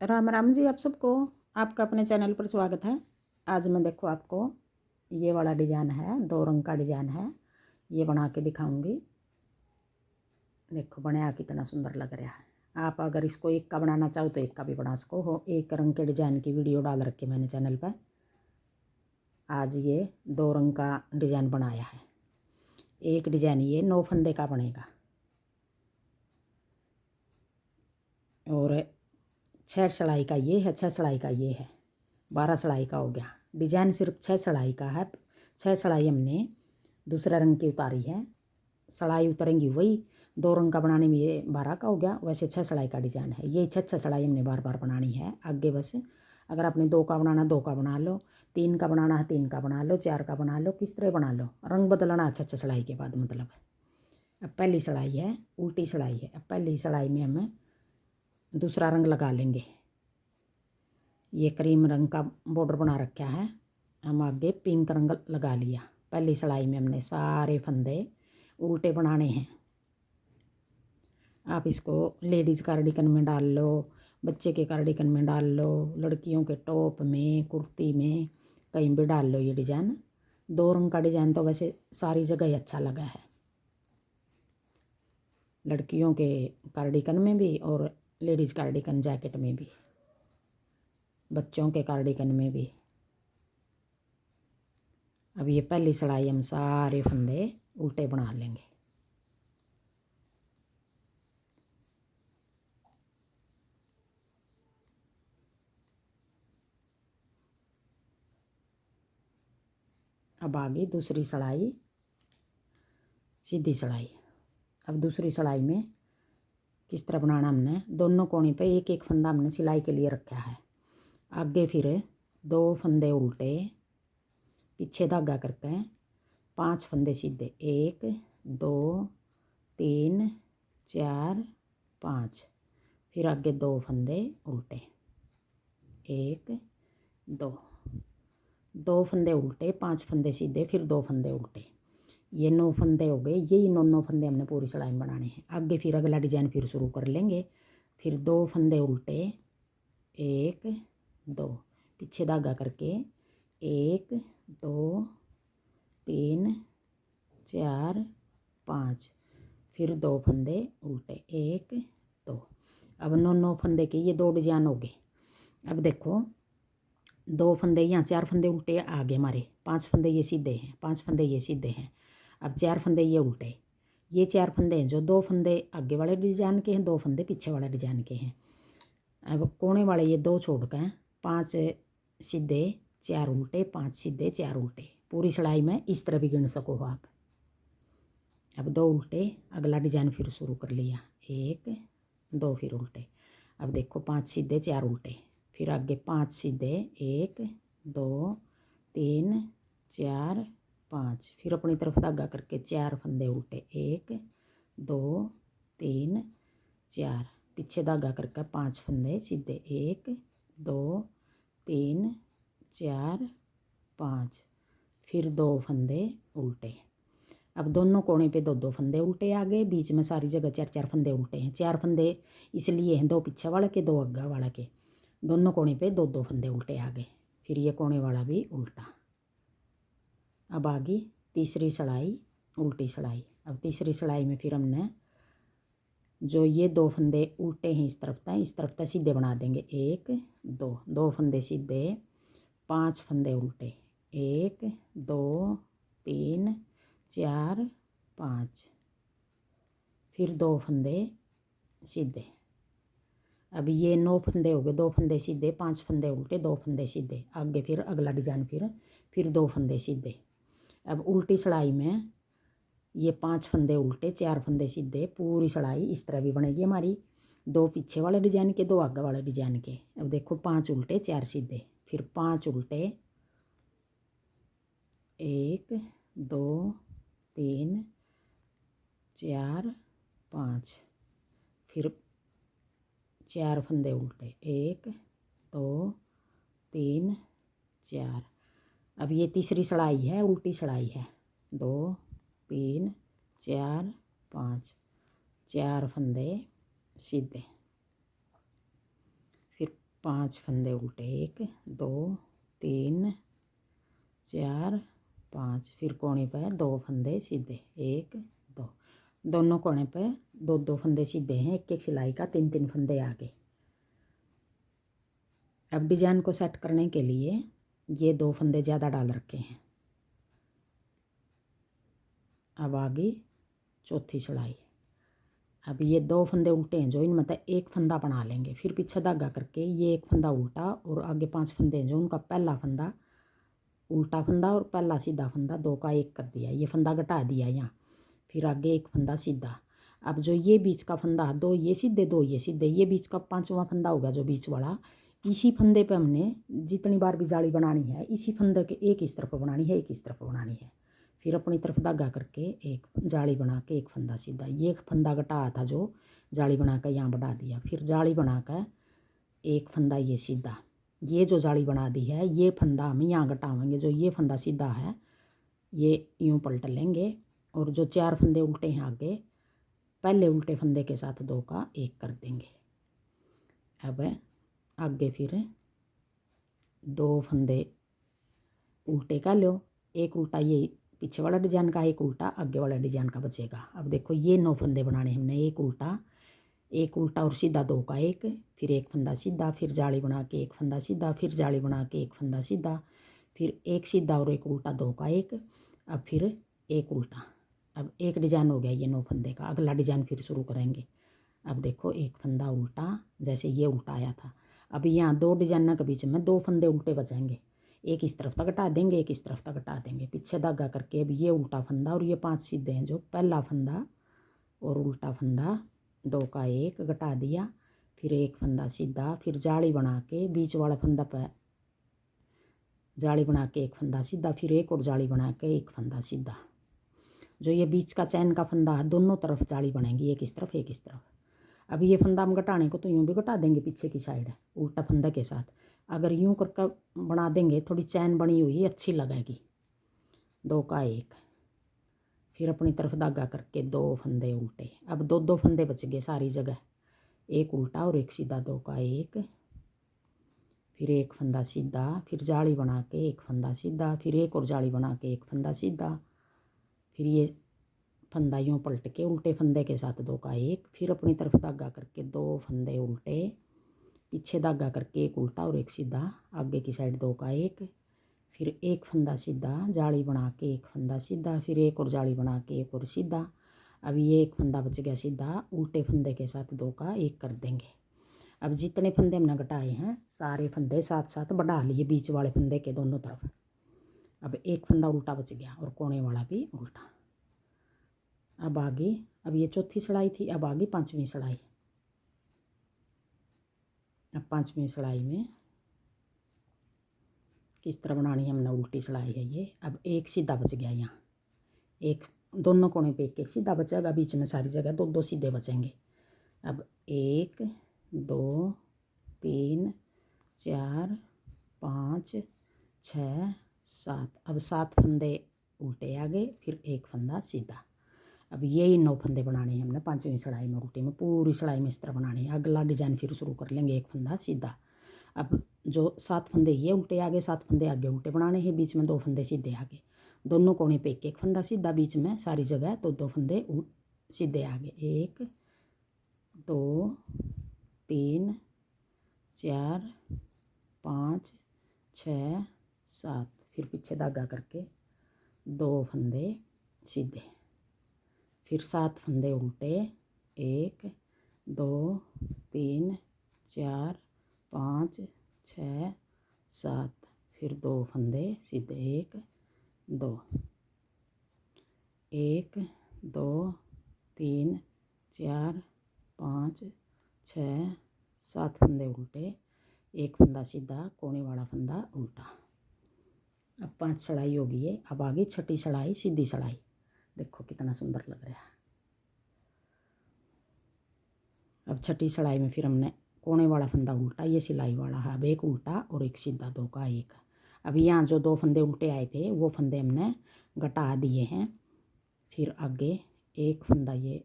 राम राम जी आप सबको। आपका अपने चैनल पर स्वागत है। आज मैं देखो आपको ये वाला डिज़ाइन है, 2 रंग का डिज़ाइन है, ये बना के दिखाऊंगी। देखो बनाया कितना सुंदर लग रहा है। आप अगर इसको एक का बनाना चाहो तो एक का भी बना सको हो। एक रंग के डिज़ाइन की वीडियो डाल रखी मैंने चैनल पर। आज ये 2 रंग का डिज़ाइन बनाया है। एक डिज़ाइन ये 9 फंदे का बनेगा और 6 सिलाई का ये है, 6 सिलाई का ये है, 12 सिलाई का हो गया। डिज़ाइन सिर्फ 6 सिलाई का है। 6 सिलाई हमने दूसरे रंग की उतारी है। सिलाई उतरेंगी वही 2 रंग का बनाने में ये 12 का हो गया। वैसे 6 सिलाई का डिज़ाइन है। ये 6 सिलाई हमने बार बार बनानी है आगे। बस अगर आपने 2 का बनाना 2 का बना लो, 3 का बनाना है 3 का बना लो, 4 का बना लो, किस तरह बना लो। रंग बदलना 6 सिलाई के बाद मतलब। अब पहली सिलाई है, उल्टी सिलाई है। अब पहली सिलाई में हम दूसरा रंग लगा लेंगे। ये क्रीम रंग का बॉर्डर बना रखा है, हम आगे पिंक रंग लगा लिया। पहली सिलाई में हमने सारे फंदे उल्टे बनाने हैं। आप इसको लेडीज़ कार्डिगन में डाल लो, बच्चे के कार्डिगन में डाल लो, लड़कियों के टॉप में, कुर्ती में, कहीं भी डाल लो। ये डिज़ाइन 2 रंग का डिज़ाइन तो वैसे सारी जगह ही अच्छा लगा है, लड़कियों के कार्डिगन में भी और लेडीज़ कार्डिगन जैकेट में भी, बच्चों के कार्डिगन में भी। अब ये पहली सिलाई हम सारे फंदे उल्टे बना लेंगे। अब आगे दूसरी सिलाई, सीधी सिलाई। अब दूसरी सिलाई में किस तरह बनाना, हमने दोनों कोने पे एक एक फंदा हमने सिलाई के लिए रखा है। आगे फिर 2 फंदे उल्टे, पीछे धागा करके 5 फंदे सीधे, 1 2 3 4 5। फिर आगे 2 फंदे उल्टे, 1 2 फंदे उल्टे, 5 फंदे सीधे, फिर 2 फंदे उल्टे। ये 9 फंदे हो गए। यही 9 फंदे हमने पूरी सिलाई में बनाने हैं। आगे फिर अगला डिज़ाइन फिर शुरू कर लेंगे। फिर 2 फंदे उल्टे, 1 2, पीछे धागा करके 1 2 3 4 5, फिर 2 फंदे उल्टे, 1 2। अब 9 फंदे के ये 2 डिज़ाइन हो गए। अब देखो 2 फंदे यहाँ, 4 फंदे उल्टे आ गए हमारे, 5 फंदे ये सीधे हैं, 5 फंदे ये सीधे हैं। अब 4 फंदे ये उल्टे। ये 4 फंदे हैं जो 2 फंदे आगे वाले डिज़ाइन के हैं, 2 फंदे पीछे वाले डिज़ाइन के हैं। अब कोने वाले ये 2 छोड़ कर 5 सीधे 4 उल्टे, 5 सीधे 4 उल्टे। पूरी सिलाई में इस तरह भी गिन सको हो आप। अब 2 उल्टे, अगला डिज़ाइन फिर शुरू कर लिया, 1 2 फिर उल्टे। अब देखो 5 सीधे 4 उल्टे, फिर आगे 5 सीधे, 1 2 3 4 5, फिर अपनी तरफ धागा करके 4 फंदे उल्टे, 1 2 3 4, पीछे धागा करके 5 फंदे सीधे, 1 2 3 4 5, फिर 2 फंदे उल्टे। अब दोनों कोने पे 2 2 फंदे उल्टे आ गए। बीच में सारी जगह 4 4 फंदे उल्टे हैं। 4 फंदे इसलिए हैं, 2 पीछे वाले के 2 आगे वाला के। दोनों कोने पे 2 2 फंदे उल्टे आ गए। फिर ये कोने वाला भी उल्टा। अब आगे तीसरी सिलाई, उल्टी सिलाई। अब तीसरी सिलाई में फिर हमने जो ये 2 फंदे उल्टे हैं इस तरफ तक सीधे बना देंगे, 1 2, 2 फंदे सीधे, 5 फंदे उल्टे, 1 2 3 4 5, फिर 2 फंदे सीधे। अब ये 9 फंदे हो गए, 2 फंदे सीधे, 5 फंदे उल्टे, 2 फंदे सीधे। आगे फिर अगला डिज़ाइन फिर 2 फंदे सीधे। अब उल्टी सिलाई में ये 5 फंदे उल्टे, 4 फंदे सीधे। पूरी सिलाई इस तरह भी बनेगी हमारी, 2 पीछे वाले डिज़ाइन के, 2 आगे वाले डिज़ाइन के। अब देखो 5 उल्टे 4 सीधे, फिर 5 उल्टे, 1 2 3 4 5, फिर 4 फंदे उल्टे, 1 2 3 4। अब ये तीसरी सिलाई है, उल्टी सिलाई है, 2 3 4 5, 4 फंदे सीधे, फिर 5 फंदे उल्टे 1 2 3 4 5, फिर कोने पे 2 फंदे सीधे 1 2, दोनों कोने पे 2 2 फंदे सीधे हैं, एक एक सिलाई का 3 3 फंदे आगे। अब डिजाइन को सेट करने के लिए ये 2 फंदे ज़्यादा डाल रखे हैं। अब आगे चौथी सिलाई। अब ये 2 फंदे उल्टे हैं जो इनमें तो एक फंदा बना लेंगे, फिर पीछे धागा करके ये एक फंदा उल्टा और आगे 5 फंदे हैं जो उनका पहला फंदा उल्टा फंदा और पहला सीधा फंदा 2 का 1 कर दिया, ये फंदा घटा दिया यहाँ, फिर आगे एक फंदा सीधा। अब जो ये बीच का फंदा 2 ये सीधे 2 ये सीधे, ये बीच का 5वां फंदा होगा जो बीच वाला, इसी फंदे पे हमने जितनी बार भी जाली बनानी है इसी फंदे के एक इस तरफ बनानी है, एक इस तरफ बनानी है। फिर अपनी तरफ धागा करके एक जाली बना के एक फंदा सीधा, ये एक फंदा घटाया था जो जाली बना कर यहाँ बढ़ा दिया, फिर जाली बना कर एक फंदा ये सीधा, ये जो जाली बना दी है ये फंदा हम यहाँ घटावेंगे, जो ये फंदा सीधा है ये यूँ पलट लेंगे और जो 4 फंदे उल्टे हैं आगे पहले उल्टे फंदे के साथ 2 का 1 कर देंगे। अब आगे फिर 2 फंदे उल्टे का लो, एक उल्टा ये पीछे वाला डिजाइन का, एक उल्टा आगे वाला डिजाइन का बचेगा। अब देखो ये 9 फंदे बनाने हमने, एक उल्टा और सीधा 2 का 1, फिर एक फंदा सीधा, फिर जाली बना के एक फंदा सीधा, फिर जाली बना के एक फंदा सीधा, फिर एक सीधा और एक उल्टा 2 का 1, अब फिर एक उल्टा। अब एक डिजाइन हो गया ये 9 फंदे का, अगला डिजाइन फिर शुरू करेंगे। अब देखो एक फंदा उल्टा जैसे ये उल्टा आया था, अब यहाँ 2 डिजाइन के बीच में 2 फंदे उल्टे बचेंगे, एक इस तरफ तक घटा देंगे एक इस तरफ तक घटा देंगे, पीछे धागा करके अब ये उल्टा फंदा और ये 5 सीधे हैं जो पहला फंदा और उल्टा फंदा 2 का 1 घटा दिया, फिर एक फंदा सीधा, फिर जाली बना के बीच वाला फंदा पे जाली बना के एक फंदा सीधा, फिर एक और जाली बना के एक फंदा सीधा। जो ये बीच का चैन का फंदा है दोनों तरफ जाली बनेगी, एक इस तरफ एक इस तरफ। अब ये फंदा हम घटाने को तो यूँ भी घटा देंगे पीछे की साइड उल्टा फंदा के साथ, अगर यूँ करके बना देंगे थोड़ी चैन बनी हुई अच्छी लगेगी। 2 का 1, फिर अपनी तरफ धागा करके 2 फंदे उल्टे, अब 2 2 फंदे बच गए सारी जगह, एक उल्टा और एक सीधा 2 का 1, फिर एक फंदा सीधा, फिर जाली बना के एक फंदा सीधा, फिर एक और जाली बना के एक फंदा सीधा, फिर ये फंदा यूँ पलट के उल्टे फंदे के साथ 2 का 1, फिर अपनी तरफ धागा करके 2 फंदे उल्टे, पीछे धागा करके एक उल्टा और एक सीधा, आगे की साइड 2 का 1, फिर एक फंदा सीधा, जाली बना के एक फंदा सीधा, फिर एक और जाली बना के एक और सीधा। अब ये एक फंदा बच गया सीधा, उल्टे फंदे के साथ 2 का 1 कर देंगे। अब जितने फंदे हमने घटाए हैं सारे फंदे साथ साथ बढ़ा लिए बीच वाले फंदे के दोनों तरफ। अब एक फंदा उल्टा बच गया और कोने वाला भी उल्टा। अब आगे, अब ये चौथी सिलाई थी, अब आगे 5वीं सिलाई। अब 5वीं सिलाई में किस तरह बनानी है हमने, उल्टी सिलाई है ये। अब एक सीधा बच गया यहाँ, एक दोनों कोने पे एक एक सीधा बचेगा, बीच में सारी जगह 2 2 सीधे बचेंगे। अब 1 2 3 4 5 6 7, अब 7 फंदे उल्टे आगे, फिर एक फंदा सीधा। अब यही 9 फंदे बनाने हैं हमने 5वीं सिलाई में, उल्टी में पूरी सिलाई में इस तरह बनानी है। अगला डिजाइन फिर शुरू कर लेंगे, एक फंदा सीधा। अब जो 7 फंदे ये उल्टे आगे, 7 फंदे आगे उल्टे बनाने हैं, बीच में 2 फंदे सीधे आगे, दोनों कोने पे एक एक फंदा सीधा, बीच में सारी जगह 2 2 फंदे सीधे आगे। 1 2 3 4 5 6 7, फिर पीछे धागा करके 2 फंदे सीधे, फिर 7 फंदे उल्टे, 1 2 3 4 5 6 7, फिर 2 फंदे सीधे, 1 2 1 2 3 4 5 6 7 फंदे उल्टे, एक फंदा सीधा, कोने वाला फंदा उल्टा। अब 5 सिलाई हो गई है। अब आगे छठी सिलाई सीधी सिलाई, देखो कितना सुंदर लग रहा है। अब छठी सिलाई में फिर हमने कोने वाला फंदा उल्टा, ये सिलाई वाला है, अब एक उल्टा और एक सीधा 2 का 1। अब यहाँ जो 2 फंदे उल्टे आए थे वो फंदे हमने घटा दिए हैं, फिर आगे एक फंदा ये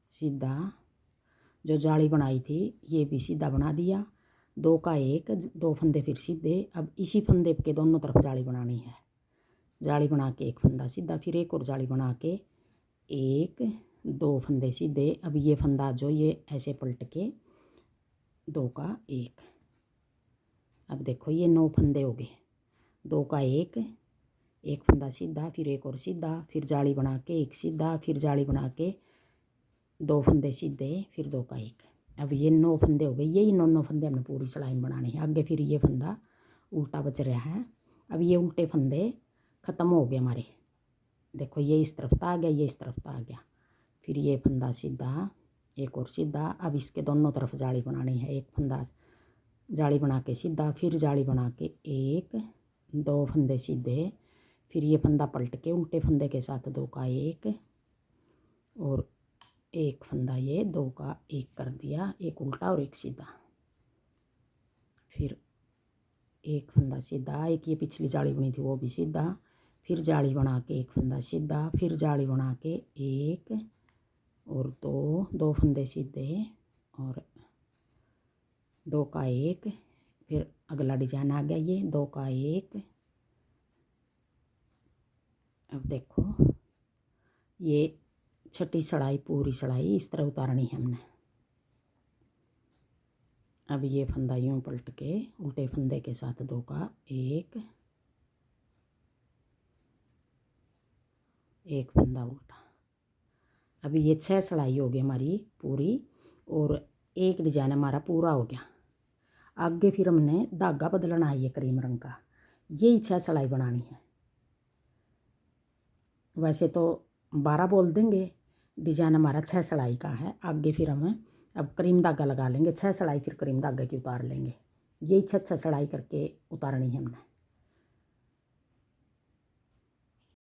सीधा, जो जाली बनाई थी ये भी सीधा बना दिया, 2 का 1, 2 फंदे फिर सीधे। अब इसी फंदे के दोनों तरफ जाली बनानी है। जाली बना के एक फंदा सीधा, फिर एक और जाली बना के 1, 2 फंदे सीधे। अब ये फंदा जो ये ऐसे पलट के 2 का 1। अब देखो ये 9 फंदे हो गए। 2 का 1, एक फंदा सीधा, फिर एक और सीधा, फिर जाली बना के एक सीधा, फिर जाली बना के 2 फंदे सीधे, फिर 2 का 1। अब ये 9 फंदे हो गए। यही 9 फंदे हमने पूरी सिलाई में बनाने हैं। आगे फिर ये फंदा उल्टा बच रहा है। अब ये उल्टे फंदे ख़त्म हो गए हमारे। देखो ये इस तरफ आ गया, ये इस तरफ आ गया। फिर ये फंदा सीधा, एक और सीधा। अब इसके दोनों तरफ जाली बनानी है। एक फंदा जाली बना के सीधा, फिर जाली बना के 1, 2 फंदे सीधे, फिर ये फंदा पलट के उल्टे फंदे के साथ 2 का 1 और एक फंदा ये 2 का 1 कर दिया, एक उल्टा और एक सीधा। फिर एक फंदा सीधा, एक ये पिछली जाली बनी थी वो भी सीधा, फिर जाली बना के एक फंदा सीधा, फिर जाली बना के 1 और 2 फंदे सीधे और 2 का 1। फिर अगला डिजाइन आ गया ये 2 का 1। अब देखो ये छठी सिलाई पूरी सिलाई इस तरह उतारनी है हमने। अब ये फंदा यूँ पलट के उल्टे फंदे के साथ 2 का 1, एक फंदा उल्टा। अभी ये 6 सिलाई हो गई हमारी पूरी और एक डिजाइन हमारा पूरा हो गया। आगे फिर हमने धागा बदलना है ये क्रीम रंग का, यही 6 सिलाई बनानी है। वैसे तो 12 बोल देंगे, डिजाइन हमारा 6 सिलाई का है। आगे फिर हमें अब क्रीम धागा लगा लेंगे, 6 सिलाई फिर क्रीम धागा की उतार लेंगे। यही 6 सिलाई करके उतारनी है हमने।